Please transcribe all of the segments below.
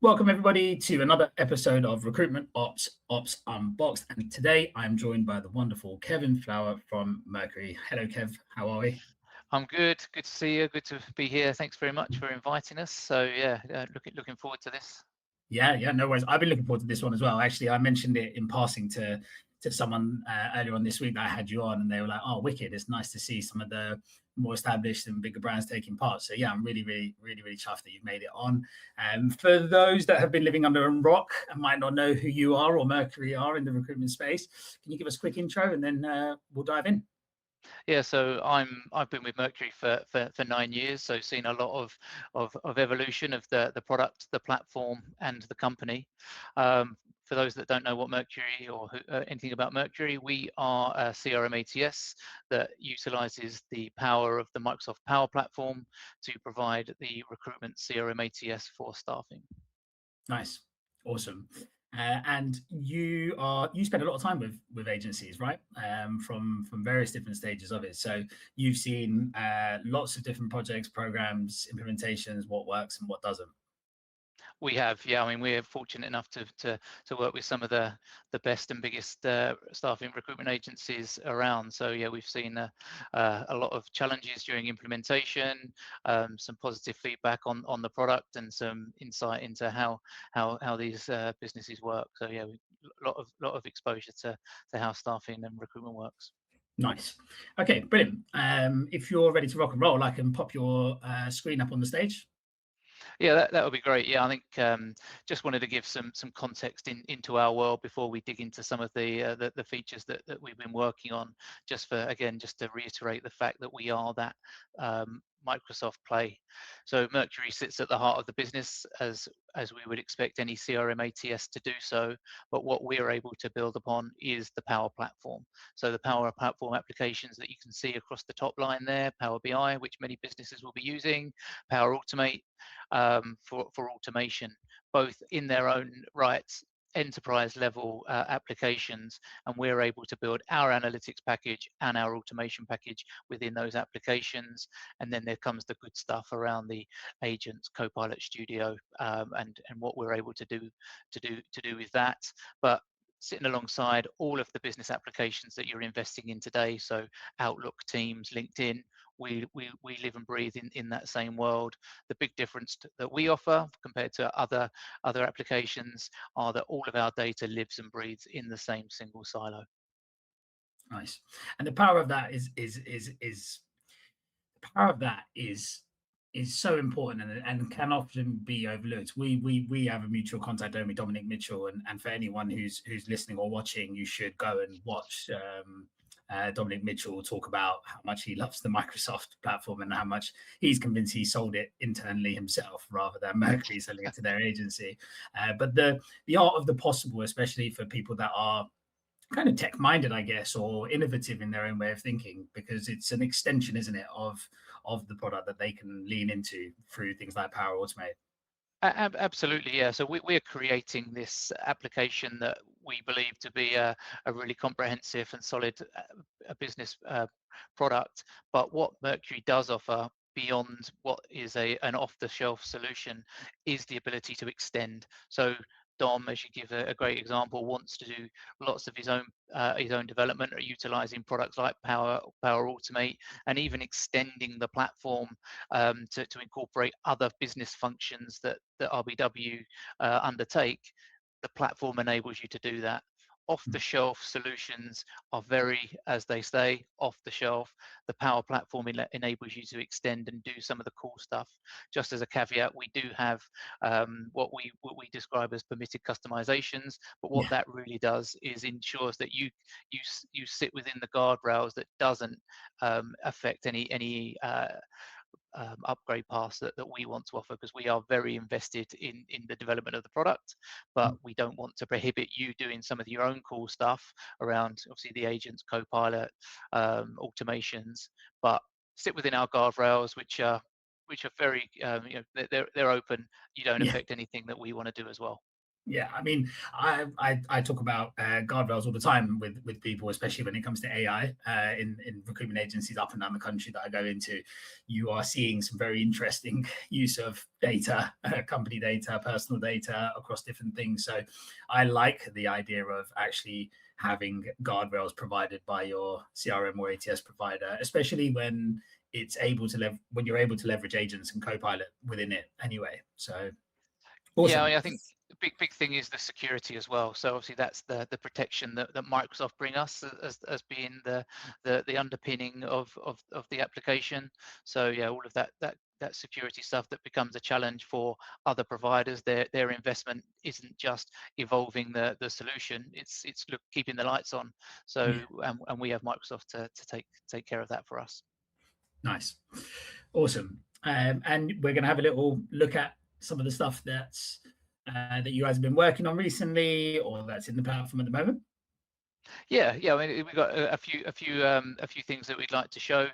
Welcome everybody to another episode of Recruitment Ops Unboxed. And today I'm joined by the wonderful Kevin Flower from Mercury. Hello, Kev. How are we? I'm good. Good to see you. Good to be here. Thanks very much for inviting us. So yeah, looking forward to this. Yeah, no worries. I've been looking forward to this one as well. Actually, I mentioned it in passing to someone earlier on this week that I had you on, and they were like, "Oh, wicked! It's nice to see some of the more established and bigger brands taking part." So yeah, I'm really chuffed that you've made it on. For those that have been living under a rock and might not know who you are or Mercury are in the recruitment space, can you give us a quick intro and then we'll dive in? Yeah, so I've been with Mercury for 9 years, so seen a lot of evolution of the product, the platform, and the company. For those that don't know what Mercury or anything about Mercury, we are a CRM ATS that utilizes the power of the Microsoft Power Platform to provide the recruitment CRM ATS for staffing. Nice, awesome. And you spend a lot of time with agencies, right? From various different stages of it. So you've seen lots of different projects, programs, implementations, what works and what doesn't. We have, yeah. I mean, we're fortunate enough to work with some of the best and biggest staffing recruitment agencies around. So yeah, we've seen a lot of challenges during implementation, some positive feedback on the product, and some insight into how these businesses work. So yeah, lot of exposure to how staffing and recruitment works. Nice. Okay, brilliant. If you're ready to rock and roll, I can pop your screen up on the stage. Yeah, that would be great. Yeah, I think just wanted to give some context into our world before we dig into some of the features that we've been working on. Just to reiterate the fact that we are that Microsoft play. So Mercury sits at the heart of the business as we would expect any CRM ATS to do so. But what we're able to build upon is the Power Platform. So the Power Platform applications that you can see across the top line there, Power BI, which many businesses will be using, Power Automate, for automation, both in their own rights, enterprise level applications, and we're able to build our analytics package and our automation package within those applications. And then there comes the good stuff around the agents, Copilot Studio, and what we're able to do with that. But sitting alongside all of the business applications that you're investing in today, so Outlook, Teams, LinkedIn, we live and breathe in that same world. The big difference that we offer compared to other applications are that all of our data lives and breathes in the same single silo. Nice. And the power of that is the power of that is so important and can often be overlooked. We have a mutual contact, don't we, Dominic Mitchell, and for anyone who's listening or watching, you should go and watch Dominic Mitchell talk about how much he loves the Microsoft platform and how much he's convinced he sold it internally himself rather than Mercury selling it to their agency. But the art of the possible, especially for people that are kind of tech minded, I guess, or innovative in their own way of thinking, because it's an extension, isn't it, of the product that they can lean into through things like Power Automate. Absolutely, yeah. So we're creating this application that we believe to be a really comprehensive and solid business product. But what Mercury does offer beyond what is an off-the-shelf solution is the ability to extend. So Dom, as you give a great example, wants to do lots of his own development, or utilizing products like Power Automate, and even extending the platform to incorporate other business functions that RBW undertake. The platform enables you to do that. Off the shelf solutions are very, as they say, off the shelf. The Power Platform enables you to extend and do some of the cool stuff. Just as a caveat, we do have what we describe as permitted customizations, but what Yeah, that really does is ensures that you sit within the guardrails that doesn't affect any upgrade paths that we want to offer, because we are very invested in the development of the product, but we don't want to prohibit you doing some of your own cool stuff around obviously the agents, Copilot, automations, but sit within our guardrails, which are very they're open. You don't yeah. affect anything that we want to do as well. Yeah, I mean, I talk about guardrails all the time with people, especially when it comes to AI in recruitment agencies up and down the country that I go into. You are seeing some very interesting use of data, company data, personal data across different things. So I like the idea of actually having guardrails provided by your CRM or ATS provider, especially when it's able to when you're able to leverage agents and Copilot within it anyway. So Yeah, I awesome. mean, I think the big thing is the security as well. So obviously that's the protection that Microsoft bring us as being the underpinning of the application. So yeah, all of that security stuff that becomes a challenge for other providers. Their investment isn't just evolving the solution; it's keeping the lights on. So Yeah. and we have Microsoft to take care of that for us. Nice. Awesome. And we're going to have a little look at some of the stuff that you guys have been working on recently or that's in the platform at the moment. Yeah. I mean, we've got a few things that we'd like to show.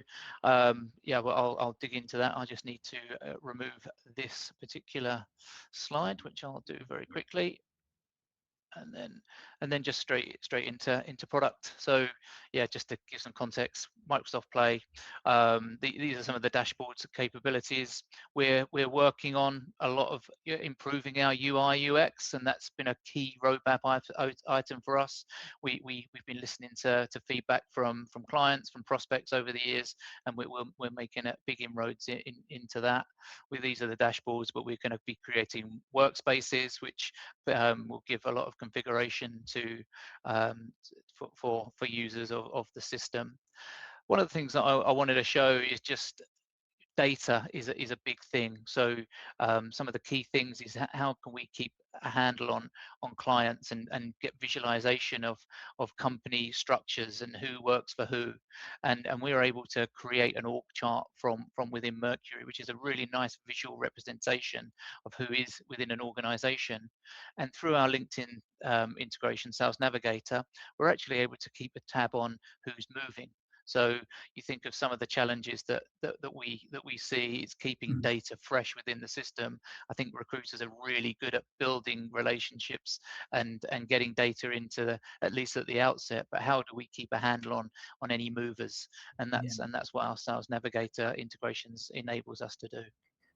Yeah, well, I'll dig into that. I just need to remove this particular slide, which I'll do very quickly. And then just straight into product. So yeah, just to give some context, Microsoft Play. These are some of the dashboards capabilities. We're working on a lot of improving our UI UX, and that's been a key roadmap item for us. We've been listening to feedback from clients, from prospects over the years, and we're making big inroads into that. These are the dashboards, but we're going to be creating workspaces, which will give a lot of configuration to for users of the system. One of the things that I wanted to show is just data is a big thing. So some of the key things is how can we keep a handle on clients and get visualization of company structures and who works for who, and we were able to create an org chart from within Mercury, which is a really nice visual representation of who is within an organization. And through our LinkedIn integration Sales Navigator, we're actually able to keep a tab on who's moving. So you think of some of the challenges that we see is keeping Mm. data fresh within the system. I think recruiters are really good at building relationships and getting data into at least at the outset. But how do we keep a handle on any movers? And Yeah. that's what our Sales Navigator integrations enables us to do.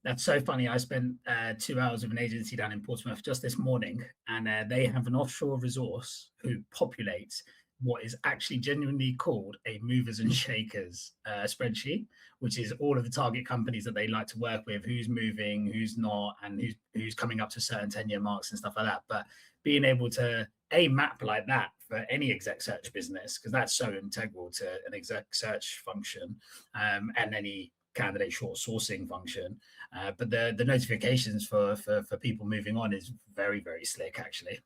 That's so funny. I spent 2 hours with an agency down in Portsmouth just this morning, and they have an offshore resource who populates what is actually genuinely called a movers and shakers spreadsheet, which is all of the target companies that they like to work with, who's moving, who's not, and who's coming up to certain 10-year marks and stuff like that. But being able to a map like that for any exec search business, because that's so integral to an exec search function and any candidate short sourcing function. But the notifications for people moving on is very, very slick, actually.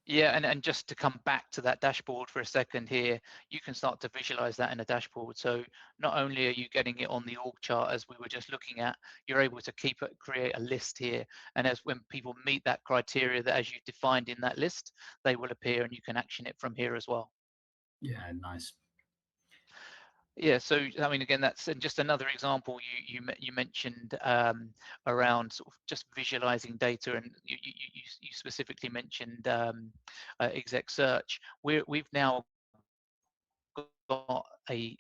Yeah, and just to come back to that dashboard for a second here, you can start to visualize that in a dashboard. So not only are you getting it on the org chart as we were just looking at, you're able to create a list here. And as when people meet that criteria that as you defined in that list, they will appear and you can action it from here as well. Yeah, nice. Yeah, so I mean, again, that's just another example you mentioned around sort of just visualizing data, and you specifically mentioned exec search. We've now got a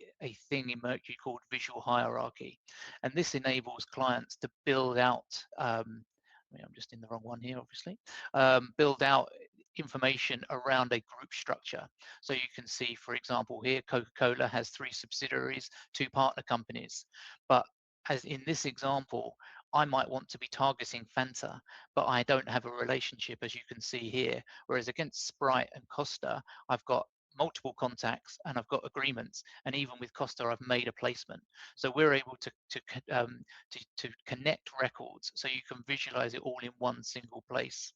thing in Mercury called Visual Hierarchy, and this enables clients to build out. I mean, I'm just in the wrong one here, obviously. Build out information around a group structure. So you can see, for example, here Coca-Cola has 3 subsidiaries, 2 partner companies. But as in this example, I might want to be targeting Fanta, but I don't have a relationship, as you can see here. Whereas against Sprite and Costa, I've got multiple contacts and I've got agreements, and even with Costa I've made a placement. So we're able to connect records so you can visualize it all in one single place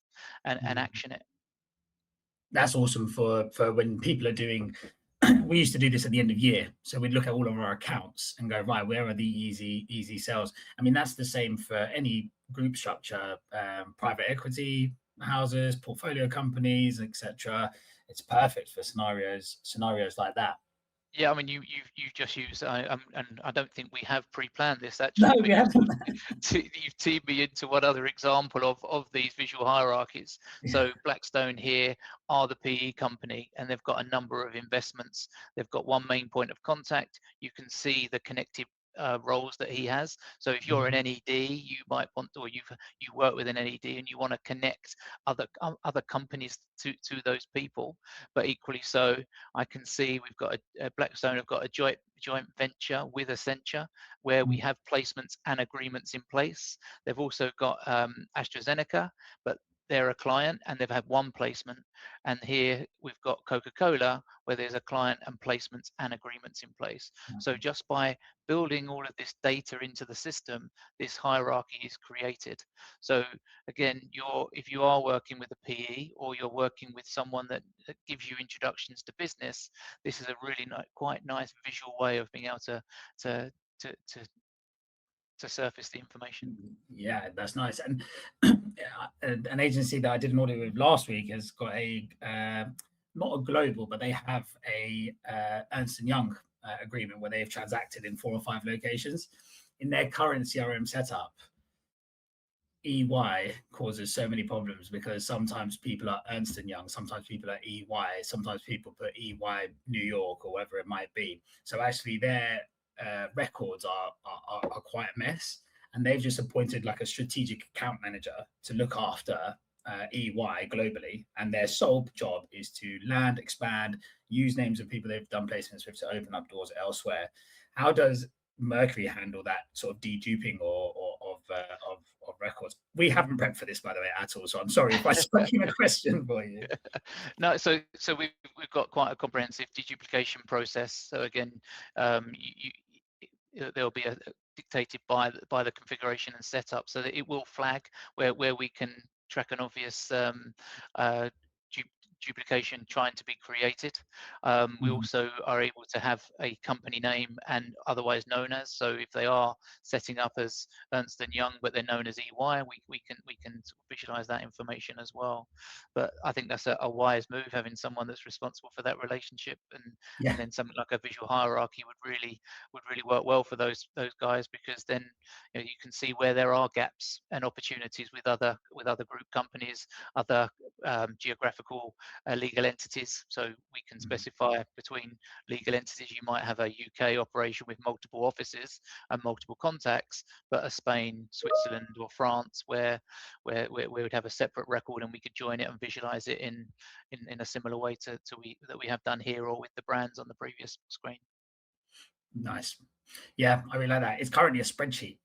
and action it. That's awesome for when people are doing. We used to do this at the end of year, so we'd look at all of our accounts and go, right, where are the easy sales? I mean, that's the same for any group structure, private equity houses, portfolio companies, etc. It's perfect for scenarios like that. Yeah, I mean, you just use, and I don't think we have pre-planned this No, actually, but we haven't. you've teed me into one other example of these visual hierarchies. Yeah. So Blackstone here are the PE company, and they've got a number of investments. They've got one main point of contact. You can see the connected roles that he has. So if you're an Mhm. NED, you might want to, or you work with an NED, and you want to connect other companies to those people. But equally so, I can see we've got Blackstone have got a joint venture with Accenture where we have placements and agreements in place. They've also got AstraZeneca, but they're a client and they've had one placement. And here we've got Coca-Cola where there's a client and placements and agreements in place. So just by building all of this data into the system, this hierarchy is created. So again, if you are working with a PE or you're working with someone that gives you introductions to business, this is a really quite nice visual way of being able to to to, to surface the information. Yeah, that's nice. And an agency that I did an audit with last week has got a not a global, but they have a Ernst and Young agreement where they've transacted in 4 or 5 locations. In their current CRM setup, EY causes so many problems because sometimes people are Ernst and Young, sometimes people are EY, sometimes people put EY New York or whatever it might be. So actually, their records are quite a mess, and they've just appointed like a strategic account manager to look after EY globally, and their sole job is to land, expand, use names of people they've done placements with to open up doors elsewhere. How does Mercury handle that sort of deduping of records? We haven't prepped for this, by the way, at all. So I'm sorry if I stuck in a question for you. No, so we've got quite a comprehensive deduplication process. So again, there'll be dictated by the configuration and setup, so that it will flag where we can track an obvious duplication trying to be created. We Mhm. also are able to have a company name and otherwise known as. So if they are setting up as Ernst and Young, but they're known as EY, we can sort of visualize that information as well. But I think that's a wise move, having someone that's responsible for that relationship, Yeah. and then something like a visual hierarchy would really work well for those guys, because then you can see where there are gaps and opportunities with other group companies, other geographical legal entities. So we can Mhm. specify between legal entities. You might have a UK operation with multiple offices and multiple contacts, but a Spain, Switzerland, or France where we would have a separate record, and we could join it and visualize it in a similar way to that we have done here, or with the brands on the previous screen. Nice. Yeah, I really like that. It's currently a spreadsheet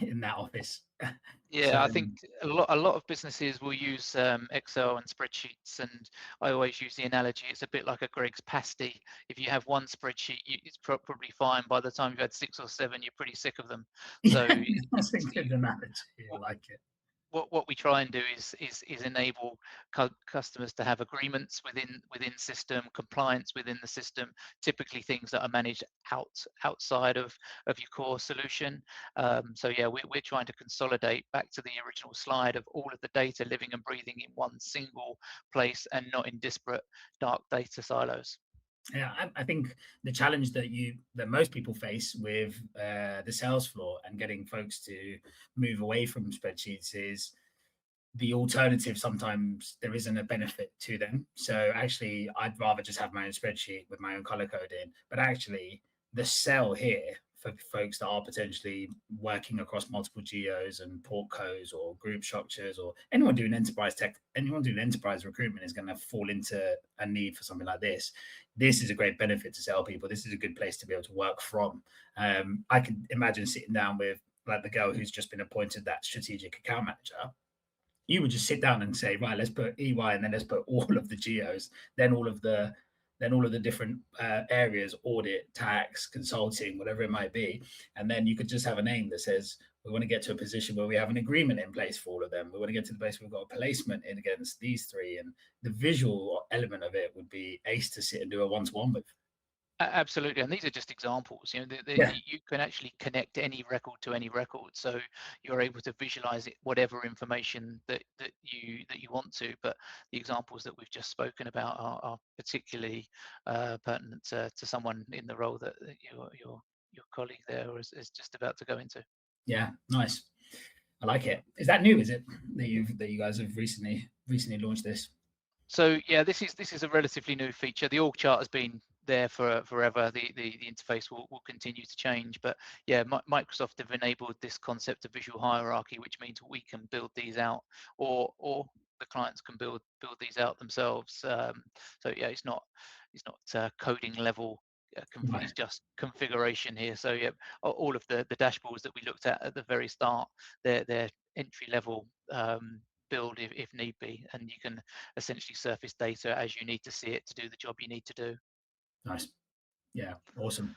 in that office. So Yeah, I think a lot of businesses will use Excel and spreadsheets, and I always use the analogy. It's a bit like a Greg's pasty. If you have one spreadsheet, it's probably fine. By the time you've had 6 or 7, you're pretty sick of them. So yeah, that's a good analogy. I like it. what we try and do is enable customers to have agreements within system, compliance within the system, typically things that are managed outside of your core solution. So yeah, we're trying to consolidate back to the original slide of all of the data living and breathing in one single place, and not in disparate dark data silos. Yeah, I think the challenge that most people face with the sales floor and getting folks to move away from spreadsheets is the alternative. Sometimes there isn't a benefit to them. So actually, I'd rather just have my own spreadsheet with my own color coding. But actually, the sell here for folks that are potentially working across multiple geos and port codes or group structures, or anyone doing enterprise tech, anyone doing enterprise recruitment is going to fall into a need for something like this. This is a great benefit to sell people. This is a good place to be able to work from. I can imagine sitting down with like the girl who's just been appointed that strategic account manager. You would just sit down and say, right, let's put EY and then let's put all of the geos, then all of the different areas, audit, tax, consulting, whatever it might be. And then you could just have a name that says, we want to get to a position where we have an agreement in place for all of them. We want to get to the place where we've got a placement in against these three. And the visual element of it would be ace to sit and do a one-to-one with. Absolutely, and these are just examples. Yeah, You can actually connect any record to any record, so you're able to visualize it, whatever information that you want to. But the examples that we've just spoken about are particularly pertinent to someone in the role that your colleague there is just about to go into. yeah, nice. I like it. Is that new? Is it that you guys have recently launched this? So yeah, this is a relatively new feature. The org chart has been there for forever. The interface will continue to change, but yeah, Microsoft have enabled this concept of visual hierarchy, which means we can build these out, or the clients can build these out themselves. So yeah, it's not coding level. Right, It's just configuration here. So yeah, all of the dashboards that we looked at the very start, they're entry level build if need be, and you can essentially surface data as you need to see it to do the job you need to do. nice. Yeah, awesome.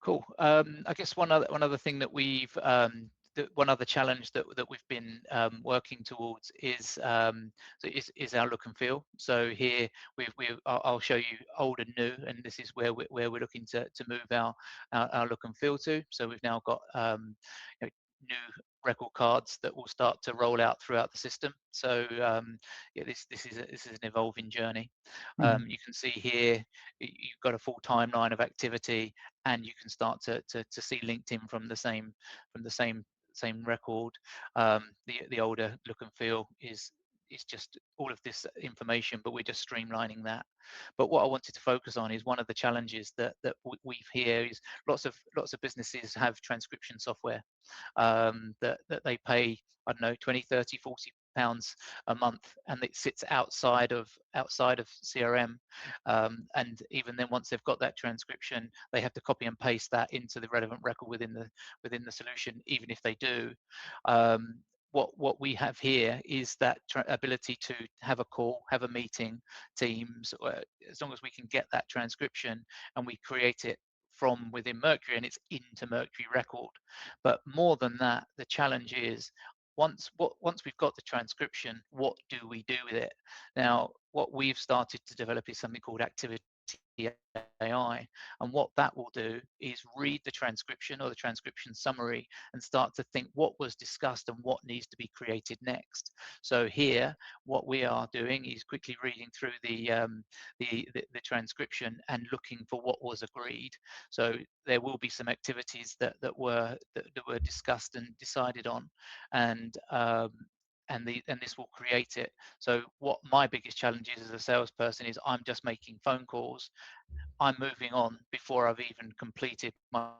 Cool. I guess one other thing that one other challenge that we've been working towards is our look and feel. So here I'll show you old and new, and this is where we're looking to move our look and feel to. So we've now got new record cards that will start to roll out throughout the system. So yeah, this is an evolving journey. Mhm. You can see here you've got a full timeline of activity, and you can start to see LinkedIn from the same record. The older look and feel is just all of this information, but we're just streamlining that. But what I wanted to focus on is one of the challenges that we've here is lots of businesses have transcription software that they pay, I don't know, 20, 30, 40 pounds a month, and it sits outside of CRM. And even then, once they've got that transcription, they have to copy and paste that into the relevant record within the solution. Even if they do, um, what we have here is that ability to have a call, have a meeting, Teams, as long as we can get that transcription and we create it from within Mercury and it's into Mercury record. But more than that, the challenge is once we've got the transcription, what do we do with it? Now, what we've started to develop is something called activity AI. And what that will do is read the transcription or the transcription summary and start to think what was discussed and what needs to be created next. So here, what we are doing is quickly reading through the transcription and looking for what was agreed. So there will be some activities that were discussed and decided on, and this will create it. So what my biggest challenge is as a salesperson is I'm just making phone calls. I'm moving on before I've even completed my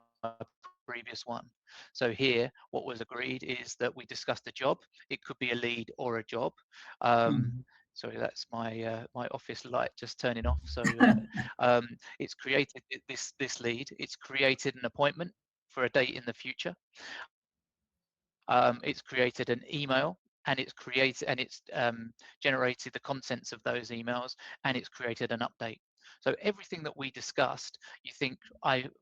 previous one. So here, what was agreed is that we discussed a job. It could be a lead or a job. Um, Mhm. Sorry, that's my office light just turning off. So it's created this lead. It's created an appointment for a date in the future. It's created an email, and it's generated the contents of those emails, and it's created an update. So everything that we discussed, you think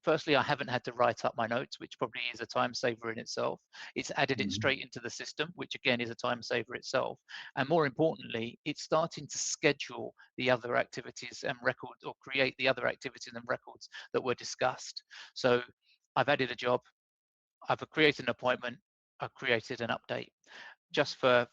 firstly I haven't had to write up my notes, which probably is a time saver in itself. It's added it Mhm. straight into the system, which again is a time saver itself. And more importantly, it's starting to schedule the other activities and records, or create the other activities and records that were discussed. So I've added a job, I've created an appointment, I've created an update. Just for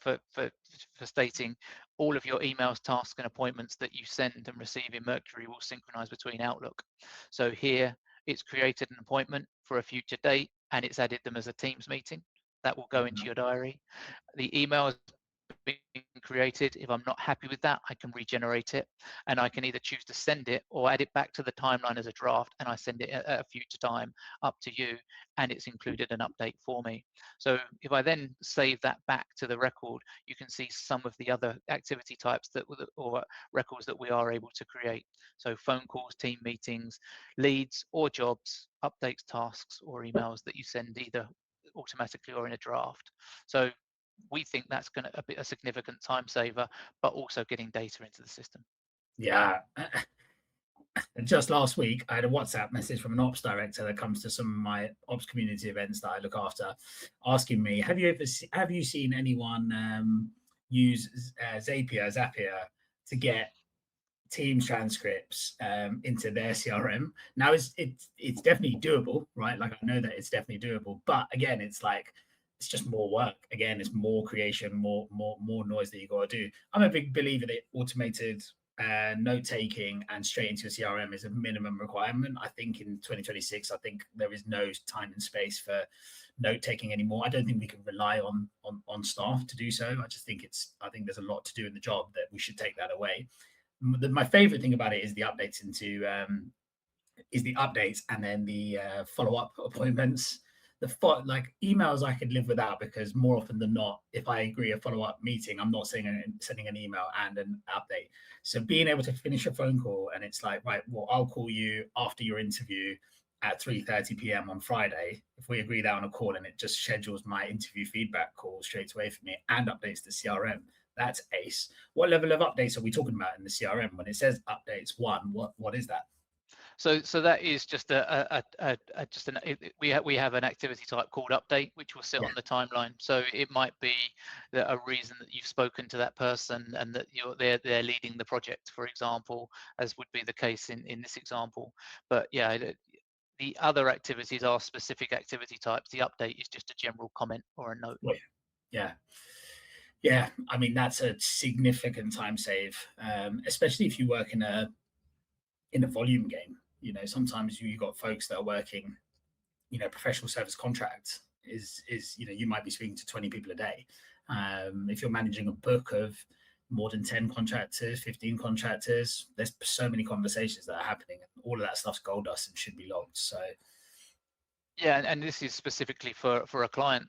stating, all of your emails, tasks, and appointments that you send and receive in Mercury will synchronize between Outlook. So here, it's created an appointment for a future date, and it's added them as a Teams meeting. That will go into Yeah. your diary. The email has been created. If I'm not happy with that, I can regenerate it, and I can either choose to send it or add it back to the timeline as a draft, and I send it at a future time, up to you, and it's included an update for me. So if I then save that back to the record, you can see some of the other activity types or records that we are able to create. So phone calls, team meetings, leads or jobs, updates, tasks, or emails that you send either automatically or in a draft. So we think that's going to be a significant time saver, but also getting data into the system. Yeah. And just last week, I had a WhatsApp message from an ops director that comes to some of my ops community events that I look after, asking me, have you seen anyone use Zapier to get Teams transcripts into their CRM. Now it's definitely doable, right? Like I know that it's definitely doable, but again, it's like it's just more work. Again, it's more creation, more noise that you got to do. I'm a big believer that automated note taking and straight into your CRM is a minimum requirement. I think in 2026, I think there is no time and space for note taking anymore. I don't think we can rely on staff to do so. I think there's a lot to do in the job that we should take that away. My favorite thing about it is the updates into is the updates and then the follow-up appointments. Like emails I could live without, because more often than not, if I agree a follow-up meeting, I'm not sending an email and an update. So being able to finish a phone call and it's like, right, well, I'll call you after your interview at 3:30 p.m. on Friday. If we agree that on a call, and it just schedules my interview feedback call straight away for me and updates the CRM. That's ace. What level of updates are we talking about in the CRM? When it says updates one, what is that? So that is just we have an activity type called update, which will sit Yeah. on the timeline. So it might be that a reason that you've spoken to that person and that they're leading the project, for example, as would be the case in this example. But yeah, the other activities are specific activity types. The update is just a general comment or a note. Yeah. Yeah. I mean, that's a significant time save, especially if you work in a volume game. You know, sometimes you got folks that are working, professional service contracts you might be speaking to 20 people a day. If you're managing a book of more than 10 contractors, 15 contractors, there's so many conversations that are happening, and all of that stuff's gold dust and should be logged. So yeah, and this is specifically for a client.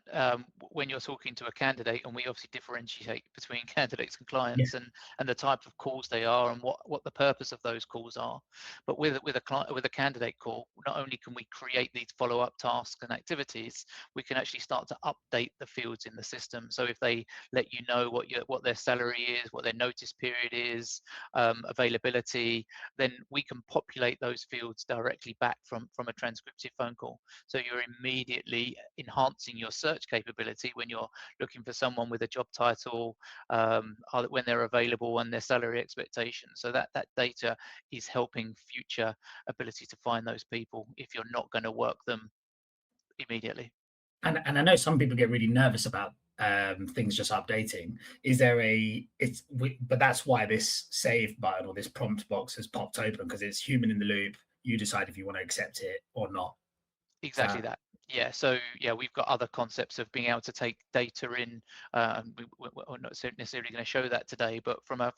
When you're talking to a candidate, and we obviously differentiate between candidates and yeah, clients, and the type of calls they are, and what the purpose of those calls are. But with a candidate call, not only can we create these follow-up tasks and activities, we can actually start to update the fields in the system. So if they let you know what their salary is, what their notice period is, availability, then we can populate those fields directly back from a transcriptive phone call. So you're immediately enhancing your search capability when you're looking for someone with a job title, when they're available, and their salary expectations. So that data is helping future ability to find those people if you're not going to work them immediately. and I know some people get really nervous about things just updating. Is there but that's why this save button or this prompt box has popped open, because it's human in the loop. You decide if you want to accept it or not. Exactly that. Yeah. So yeah, we've got other concepts of being able to take data in. We're not necessarily going to show that today, but from a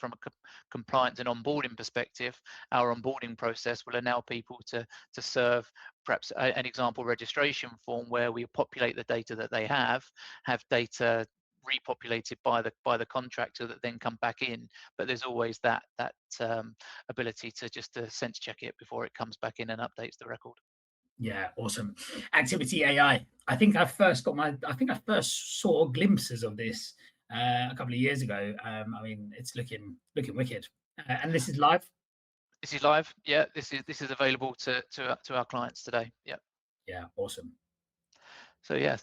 compliance and onboarding perspective, our onboarding process will allow people to serve perhaps an example registration form where we populate the data that they have data repopulated by the contractor that then come back in. But there's always that ability to just sense check it before it comes back in and updates the record. Yeah, awesome. Activity AI. I think I first saw glimpses of this a couple of years ago. I mean, it's looking wicked. And this is live. This is live. Yeah, this is available to our clients today. Yeah. Yeah, awesome. So yeah,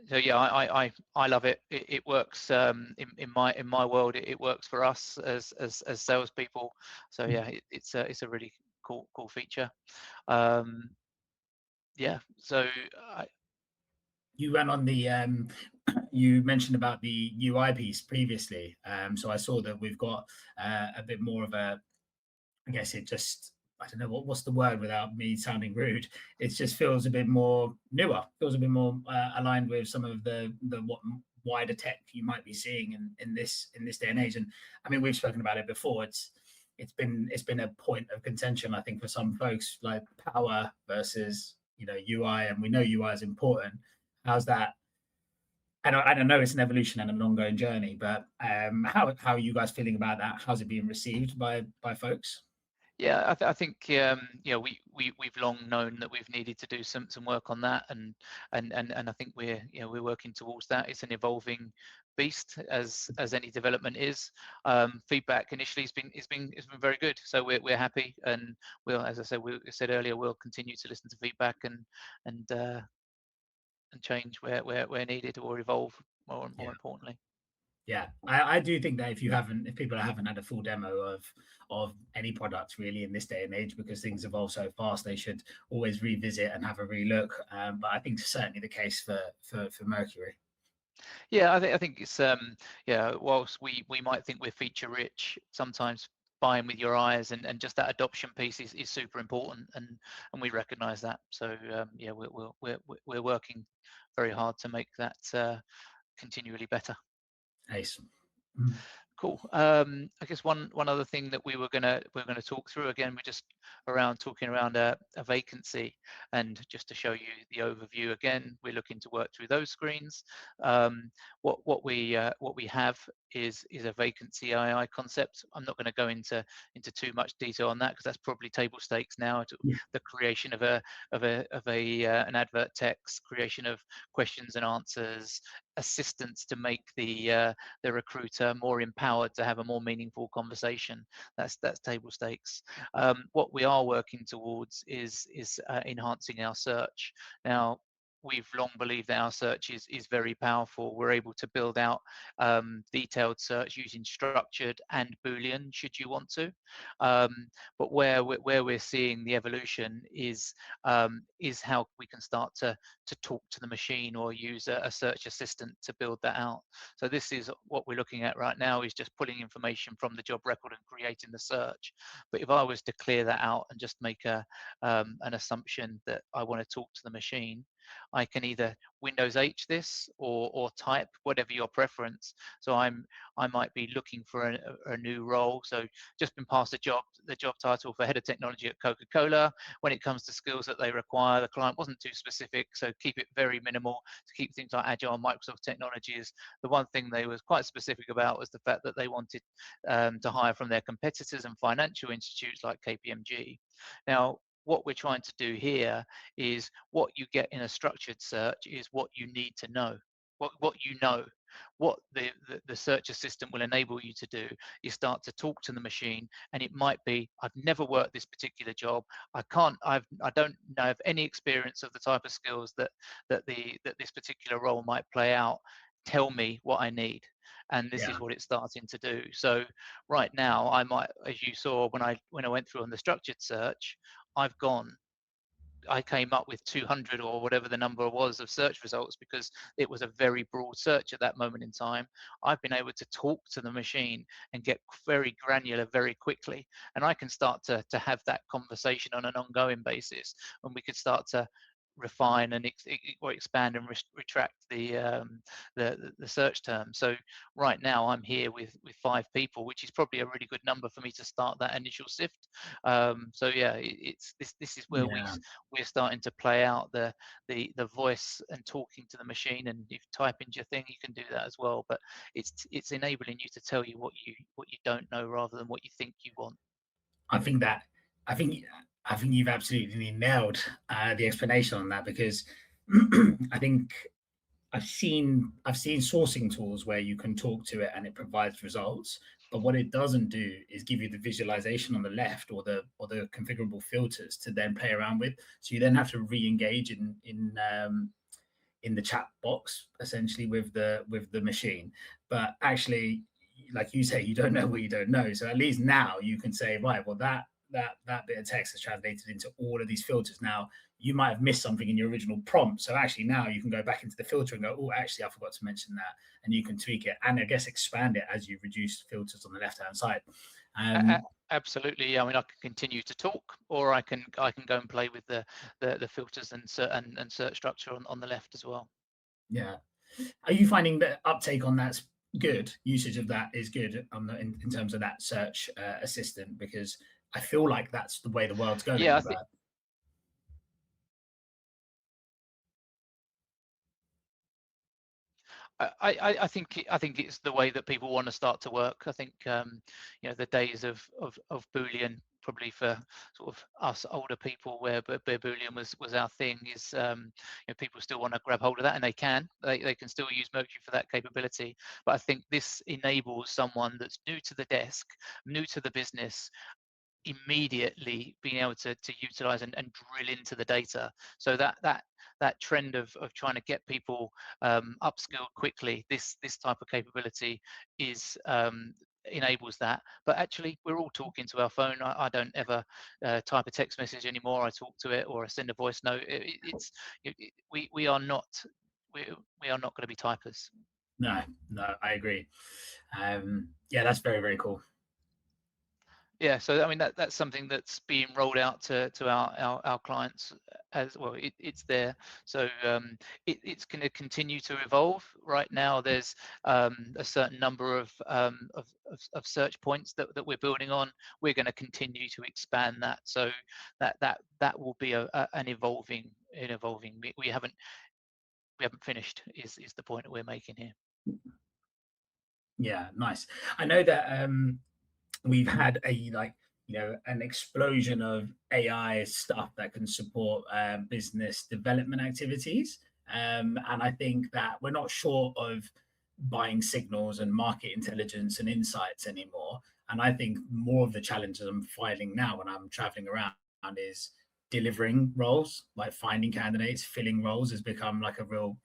I love it. It works in my world. It works for us as salespeople. So yeah, it's a really cool feature. Yeah. So You ran on the you mentioned about the UI piece previously. So I saw that we've got a bit more of a, I guess it just, I don't know what's the word without me sounding rude. It just feels a bit more newer, feels a bit more aligned with some of the what wider tech you might be seeing in this day and age. And I mean, we've spoken about it before. It's been a point of contention, I think, for some folks, like power versus UI, and we know UI is important. How's that? I don't know it's an evolution and an ongoing journey, but how are you guys feeling about that? How's it being received by folks? yeah, I think we've long known that we've needed to do some work on that, and I think we're working towards that. It's an evolving beast as any development is. Feedback initially has been very good, so we're happy, and as I said earlier, we'll continue to listen to feedback and change where needed, or evolve more Yeah. importantly. Yeah, I do think that if people haven't had a full demo of any product really in this day and age, because things evolve so fast, they should always revisit and have a relook. But I think certainly the case for Mercury. Yeah, I think it's yeah. Whilst we might think we're feature rich, sometimes buying with your eyes and just that adoption piece is super important, and we recognise that. So yeah, we're working very hard to make that continually better. Ace. Mm. Cool. I guess one other thing that we're gonna talk through again, we're just talking around a vacancy, and just to show you the overview again, we're looking to work through those screens. What we have is a vacancy AI concept. I'm not going to go into too much detail on that because that's probably table stakes now. Yeah, The creation of an advert text, creation of questions and answers, assistance to make the recruiter more empowered to have a more meaningful conversation. That's table stakes. What we are working towards is enhancing our search. Now, we've long believed that our search is very powerful. We're able to build out detailed search using structured and Boolean, should you want to. But where we're seeing the evolution is how we can start to talk to the machine or use a search assistant to build that out. So this is what we're looking at right now, is just pulling information from the job record and creating the search. But if I was to clear that out and just make an assumption that I want to talk to the machine, I can either Windows H this or type, whatever your preference. So I might be looking for a new role. So just been passed the job title for head of technology at Coca-Cola. When it comes to skills that they require, the client wasn't too specific, so keep it very minimal to keep things like Agile, Microsoft technologies. The one thing they was quite specific about was the fact that they wanted to hire from their competitors and financial institutes like KPMG. Now, what we're trying to do here is what you get in a structured search is what you need to know. What you know, what the search assistant will enable you to do is start to talk to the machine, and it might be, I've never worked this particular job, I don't have any experience of the type of skills that this particular role might play out. Tell me what I need. And this yeah. is what it's starting to do. So right now, I might, as you saw when I went through on the structured search, I've gone I came up with 200 or whatever the number was of search results because it was a very broad search at that moment in time. I've been able to talk to the machine and get very granular very quickly. And I can start to have that conversation on an ongoing basis, and we could start to refine and or expand and retract the search term. So right now I'm here with 5 people, which is probably a really good number for me to start that initial sift. So yeah, this is where Yeah. we're starting to play out the voice and talking to the machine. And if you type into your thing, you can do that as well. But it's enabling you to tell you what you don't know rather than what you think you want. I think that I think I think you've absolutely nailed the explanation on that, because I think I've seen sourcing tools where you can talk to it and it provides results, but what it doesn't do is give you the visualization on the left, or the configurable filters to then play around with. So you then have to re-engage in the chat box essentially with the machine. But actually, like you say, you don't know what you don't know. So at least now you can say, right, well, that bit of text is translated into all of these filters. Now you might have missed something in your original prompt, so actually now you can go back into the filter and go, oh, actually I forgot to mention that, and you can tweak it and I guess expand it as you reduce filters on the left hand side. um Absolutely. I mean, I can continue to talk, or I can go and play with the filters and search structure on the left as well. yeah, are you finding that uptake on that's good, usage of that is good on in terms of that search assistant? Because I feel like that's the way the world's Yeah, going, but I think it's the way that people want to start to work. I think the days of Boolean, probably for sort of us older people, where Boolean was our thing, is people still want to grab hold of that, and they can still use Mercury for that capability. But I think this enables someone that's new to the desk, new to the business, immediately being able to utilize and drill into the data. So that that trend of trying to get people upskilled quickly, this type of capability is enables that. But actually, we're all talking to our phone. I don't ever type a text message anymore. I talk to it, or I send a voice note. We are not we are not going to be typers. No, I agree. Yeah, that's very, very cool. Yeah, so I mean that's something that's being rolled out to our clients as well. It's there, so it's going to continue to evolve. Right now, there's a certain number of search points that we're building on. We're going to continue to expand that, so that will be an evolving. We haven't finished. Is the point that we're making here? Yeah, nice. I know that we've had a an explosion of AI stuff that can support business development activities, and I think that we're not short of buying signals and market intelligence and insights anymore. And I think more of the challenges I'm finding now when I'm traveling around is delivering roles, like finding candidates, filling roles has become like a real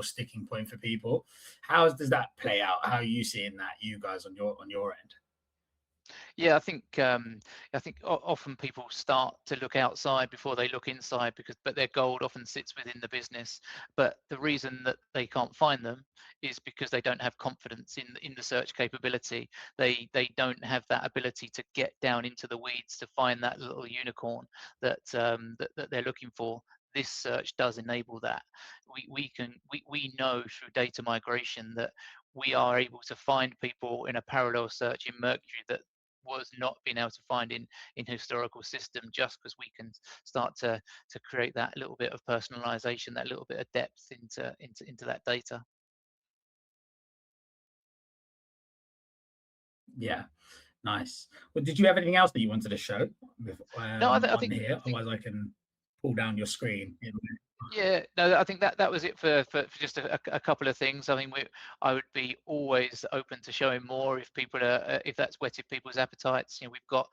sticking point for people. How does that play out? How are you seeing that, you guys, on your end? Yeah, I think often people start to look outside before they look inside, but their gold often sits within the business. But the reason that they can't find them is because they don't have confidence in the search capability. They don't have that ability to get down into the weeds to find that little unicorn that that they're looking for. This search does enable that. We know through data migration that we are able to find people in a parallel search in Mercury that was not being able to find in historical system, just because we can start to create that little bit of personalization, that little bit of depth into that data. Yeah, nice. Well, did you have anything else that you wanted to show No, I on here? think Otherwise, I can pull down your screen. yeah, no, I think that was it for just a couple of things. I mean, I would be always open to showing more if people are if that's whetted people's appetites. You know, we've got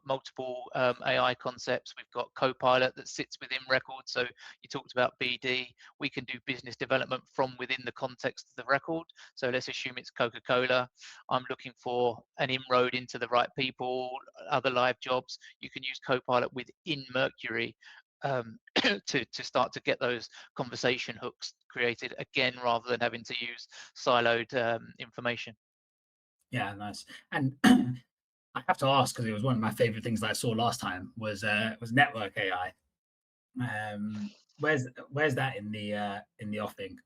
multiple AI concepts. We've got Copilot that sits within records. So you talked about BD. We can do business development from within the context of the record. So let's assume it's Coca-Cola. I'm looking for an inroad into the right people, other live jobs. You can use Copilot within Mercury to start to get those conversation hooks created again, rather than having to use siloed information. Yeah, nice. And I have to ask, because it was one of my favorite things that I saw last time was network AI. Where's that in the offing?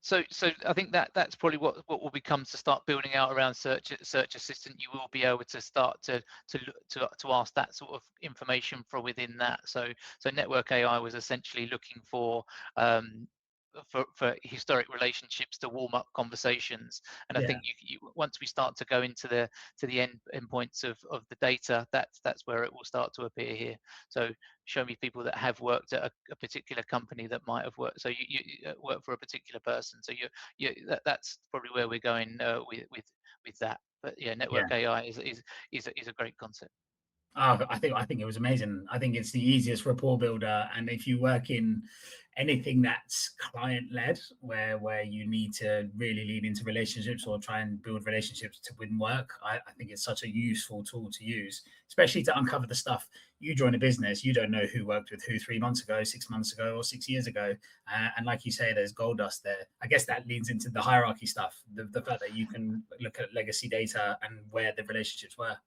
So I think that's probably what will become to start building out around search assistant. You will be able to start to ask that sort of information from within that. So network AI was essentially looking for historic relationships to warm up conversations. And I Yeah, think once we start to go into the end points of the data, that's where it will start to appear here. So show me people that have worked at a particular company that might have worked. So you work for a particular person. So that's probably where we're going with that. But yeah, yeah. network AI is a great concept. I think it was amazing. I think it's the easiest rapport builder, and if you work in anything that's client led, where you need to really lean into relationships or try and build relationships to win work, I think it's such a useful tool to use, especially to uncover the stuff. You join a business, you don't know who worked with who 3 months ago, 6 months ago, or 6 years ago, and like you say, there's gold dust there. I guess that leans into the hierarchy stuff, the fact that you can look at legacy data and where the relationships were.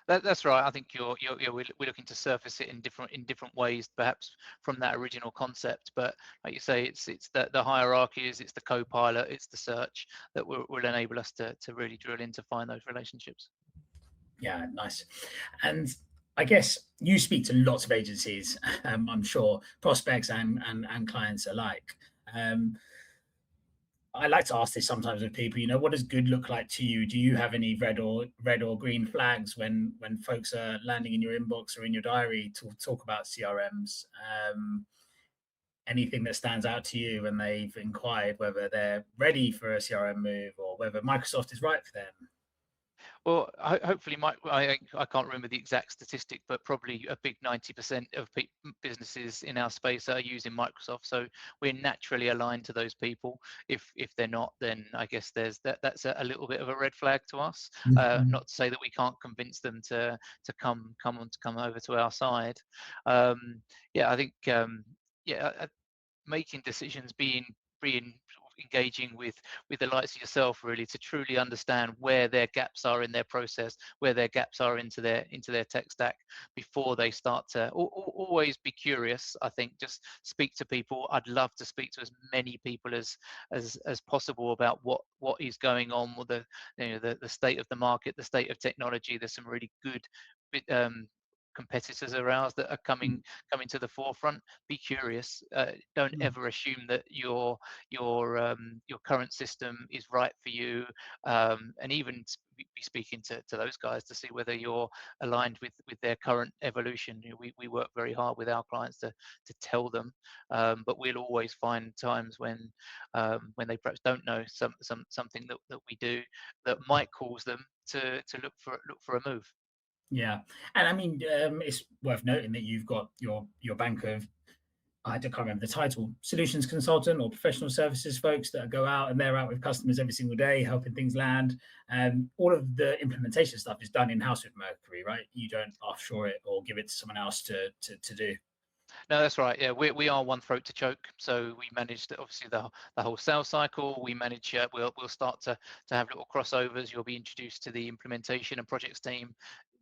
That's right. I think we're looking to surface it in different ways, perhaps from that original concept. But like you say, it's the hierarchies, it's the co-pilot, it's the search that will enable us to really drill in to find those relationships. Yeah, nice. And I guess you speak to lots of agencies, I'm sure, prospects and clients alike. Um, I like to ask this sometimes with people. What does good look like to you? Do you have any red or green flags when folks are landing in your inbox or in your diary to talk about CRMs? Anything that stands out to you when they've inquired whether they're ready for a CRM move or whether Microsoft is right for them? Well, hopefully, I can't remember the exact statistic, but probably a big 90% of businesses in our space are using Microsoft. So we're naturally aligned to those people. If they're not, then I guess that's a little bit of a red flag to us. Mhm. Not to say that we can't convince them to come over to our side. Yeah, I think making decisions, being sort of engaging with the likes of yourself, really, to truly understand where their gaps are in their process, where their gaps are into their tech stack before they start to always be curious. I think just speak to people. I'd love to speak to as many people as possible about what is going on with the state of the market, the state of technology. There's some really good competitors of ours that are coming to the forefront. Be curious. Don't Mm. ever assume that your current system is right for you, and even be speaking to those guys to see whether you're aligned with their current evolution. We work very hard with our clients to tell them, but we'll always find times when they perhaps don't know something that we do that might cause them to look for a move. Yeah, and I mean, it's worth noting that you've got your bank of, I can't remember the title, solutions consultant or professional services folks that go out and they're out with customers every single day, helping things land. All of the implementation stuff is done in house with Mercury, right? You don't offshore it or give it to someone else to do. No, that's right. Yeah, we are one throat to choke. So we manage obviously the whole sales cycle. We manage. We'll start to have little crossovers. You'll be introduced to the implementation and projects team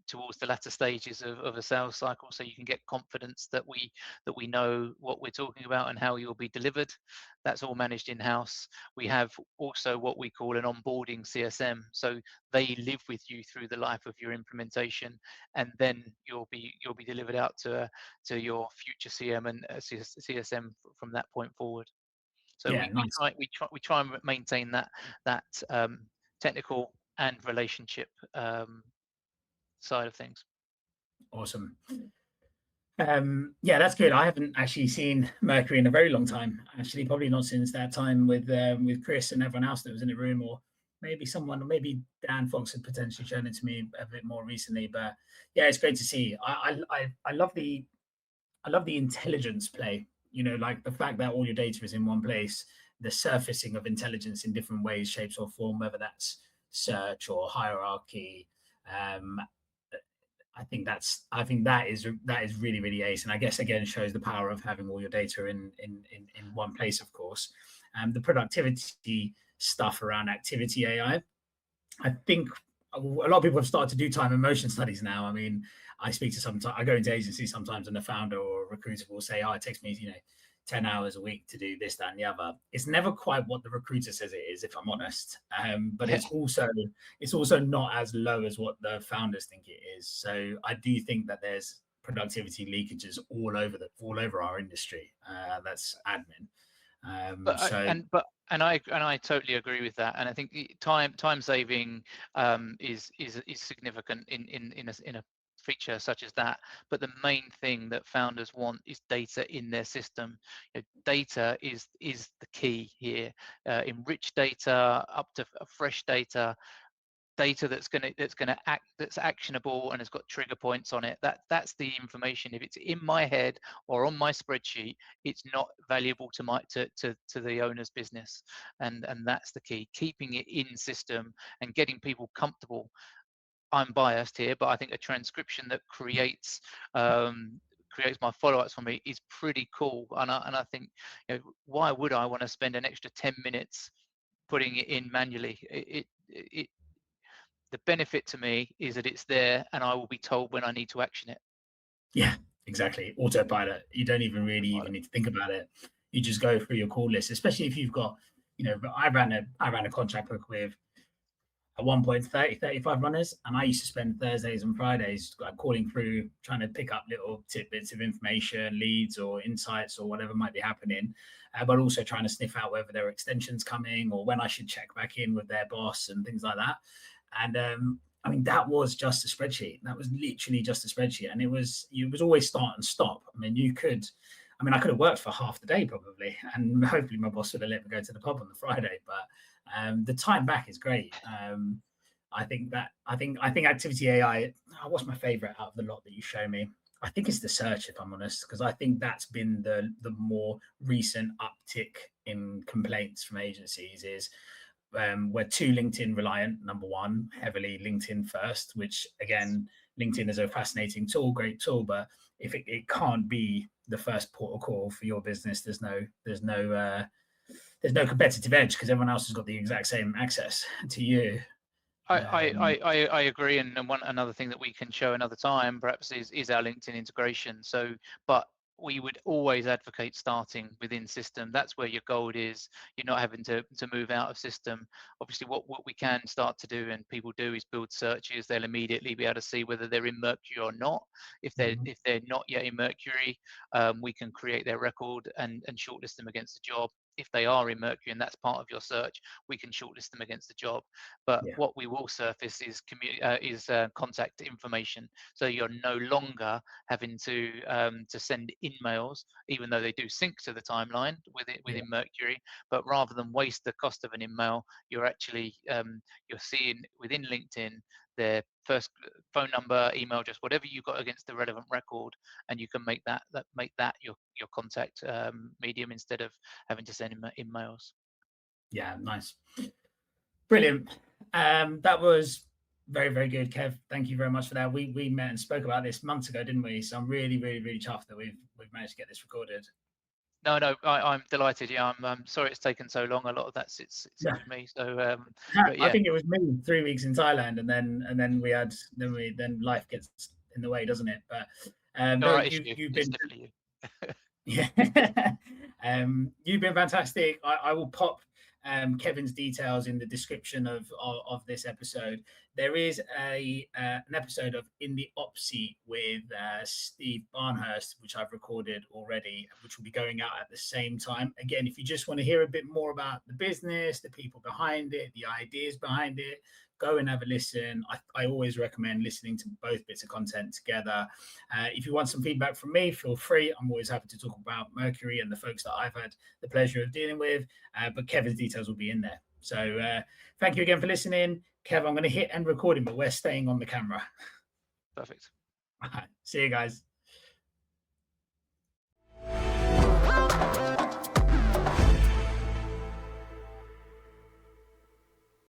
towards the latter stages of a sales cycle, so you can get confidence that we know what we're talking about and how you'll be delivered. That's all managed in-house. We have also what we call an onboarding CSM, so they live with you through the life of your implementation, and then you'll be delivered out to your future CM and CSM from that point forward. So Yeah, we, we nice. try we try we try and maintain that technical and relationship side of things. Awesome. Yeah, that's good. I haven't actually seen Mercury in a very long time. Actually, probably not since that time with Chris and everyone else that was in the room, or maybe someone, or maybe Dan Fox had potentially shown it to me a bit more recently. But yeah, it's great to see. I love the intelligence play. You know, like the fact that all your data is in one place, the surfacing of intelligence in different ways, shapes, or form, whether that's search or hierarchy. Um, I think that is really really ace, and I guess again shows the power of having all your data in one place. Of course, the productivity stuff around activity AI. I think a lot of people have started to do time and motion studies now. I mean, I go into agencies sometimes, and the founder or a recruiter will say, "Oh, it takes me, 10 hours a week to do this, that, and the other." It's never quite what the recruiter says it is, if I'm honest. But Yeah. it's also not as low as what the founders think it is. So I do think that there's productivity leakages all over our industry. That's admin. But So I totally agree with that, and I think the time saving is significant in a feature such as that. But the main thing that founders want is data in their system. Data is the key here. Enriched data, up to fresh data that's actionable and has got trigger points on it. That's the information. If it's in my head or on my spreadsheet, it's not valuable to the owner's business, and that's the key. Keeping it in system and getting people comfortable. I'm biased here, but I think a transcription that creates my follow-ups for me is pretty cool, and I think, why would I want to spend an extra 10 minutes putting it in manually? It The benefit to me is that it's there and I will be told when I need to action it. yeah, exactly. Autopilot. You don't even really even need to think about it. You just go through your call list, especially if you've got, I ran a contract book with at one point 30, 35 runners, and I used to spend Thursdays and Fridays like calling through, trying to pick up little tidbits of information, leads or insights or whatever might be happening, but also trying to sniff out whether there are extensions coming or when I should check back in with their boss and things like that. And I mean, that was just a spreadsheet. That was literally just a spreadsheet, and it was always start and stop. I could have worked for half the day probably, and hopefully my boss would have let me go to the pub on the Friday. But the time back is great. I think activity AI. What's my favorite out of the lot that you show me? I think it's the search, if I'm honest, because I think that's been the more recent uptick in complaints from agencies. Is we're too LinkedIn reliant, number one, heavily LinkedIn first, which again, LinkedIn is a fascinating tool, great tool, but if it can't be the first port of call for your business, there's no competitive edge because everyone else has got the exact same access to you. I agree, and another thing that we can show another time perhaps is our LinkedIn integration. So, but we would always advocate starting within system. That's where your gold is. You're not having to move out of system. Obviously, what we can start to do, and people do, is build searches. They'll immediately be able to see whether they're in Mercury or not. If they're not yet in Mercury, we can create their record and shortlist them against the job. If they are in Mercury and that's part of your search, we can shortlist them against the job. But what we will surface is contact information. So you're no longer having to send in-mails, even though they do sync to the timeline within Mercury. But rather than waste the cost of an in-mail, you're actually you're seeing within LinkedIn their first phone number, email, just whatever you've got against the relevant record, and you can make that your contact medium instead of having to send in-mails. Yeah, nice. Brilliant. That was very, very good, Kev. Thank you very much for that. We met and spoke about this months ago, didn't we? So I'm really, really, really chuffed that we've managed to get this recorded. No, I'm delighted. Yeah, I'm sorry it's taken so long. A lot of that sits with me. So, but yeah. I think it was me 3 weeks in Thailand, and then life gets in the way, doesn't it? But no, you've been definitely you. Yeah. You've been fantastic. I will pop Kevin's details in the description of this episode. There is an episode of In the Opsy with Steve Barnhurst, which I've recorded already, which will be going out at the same time. Again, if you just want to hear a bit more about the business, the people behind it, the ideas behind it, go and have a listen. I always recommend listening to both bits of content together. If you want some feedback from me, feel free. I'm always happy to talk about Mercury and the folks that I've had the pleasure of dealing with. But Kevin's details will be in there. So thank you again for listening. Kev, I'm going to hit end recording, but we're staying on the camera. Perfect. All right. See you guys.